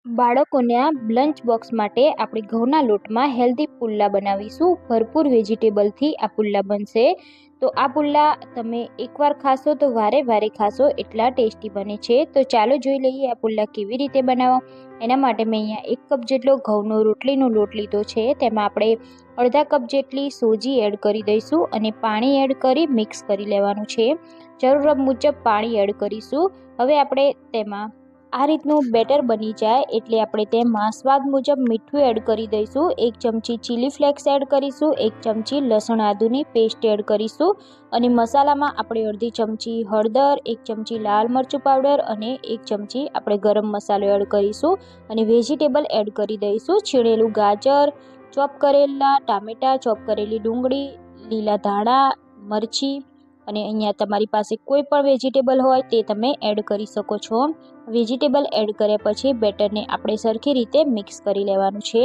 બાળકોના lunch box માટે આપણે ઘઉંના લોટમાં હેલ્ધી પુલ્લા બનાવીશું. ભરપૂર વેજીટેબલથી આ પુલ્લા બનશે. તો આ પુલ્લા તમે એકવાર ખાશો તો વારે વારે ખાશો, એટલા ટેસ્ટી બને છે. તો ચાલો જોઈ લઈએ આ પુલ્લા કેવી રીતે બનાવવા. એના માટે મેં અહીંયા 1 કપ જેટલો ઘઉંનો રોટલીનો લોટ લીધો છે. તેમાં આપણે અડધા કપ જેટલી સોજી એડ કરી દઈશું અને પાણી એડ કરી મિક્સ કરી લેવાનું છે. જરૂર મુજબ પાણી એડ કરીશું. હવે આપણે તેમાં આ રીતનું બેટર બની જાય એટલે આપણે તેમાં સ્વાદ મુજબ મીઠું એડ કરી દઈશું. 1 ચમચી ચીલી ફ્લેક્સ એડ કરીશું. 1 ચમચી લસણ આદુની પેસ્ટ એડ કરીશું અને મસાલામાં આપણે અડધી ચમચી હળદર, 1 ચમચી લાલ મરચું પાવડર અને 1 ચમચી આપણે ગરમ મસાલો એડ કરીશું અને વેજીટેબલ એડ કરી દઈશું. છીણેલું ગાજર, ચોપ કરેલા ટામેટાં, ચોપ કરેલી ડુંગળી, લીલા ધાણા, મરચી અને અહીંયા તમારી પાસે કોઈ પણ વેજીટેબલ હોય તે તમે એડ કરી શકો છો. વેજીટેબલ એડ કર્યા પછી બેટરને આપણે સરખી રીતે મિક્સ કરી લેવાનું છે.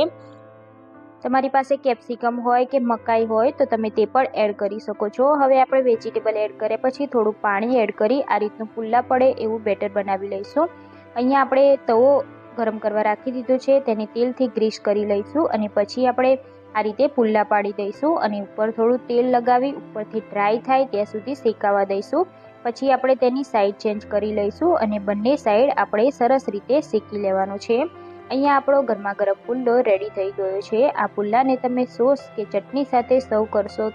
તમારી પાસે કેપ્સિકમ હોય કે મકાઈ હોય તો તમે તે પણ એડ કરી શકો છો. હવે આપણે વેજીટેબલ એડ કર્યા પછી થોડું પાણી એડ કરી આ રીતનું પુલ્લા પડે એવું બેટર બનાવી લઈશું. અહીંયા આપણે તવો ગરમ કરવા રાખી દીધો છે, તેને તેલથી ગ્રીસ કરી લઈશું અને પછી આપણે આ રીતે પુલ્લા પાડી દઈશું અને ઉપર થોડું તેલ લગાવી ઉપરથી ડ્રાય થાય ત્યાં સુધી શેકાવા દઈશું. પછી આપણે તેની સાઈડ ચેન્જ કરી લઈશું અને બંને સાઈડ આપણે સરસ રીતે શેકી લેવાનો છે. અહીંયા આપણો ગરમા ગરમ પુલ્લો રેડી થઈ ગયો છે. આ પુલ્લાને તમે સોસ કે ચટણી સાથે સર્વ કરશો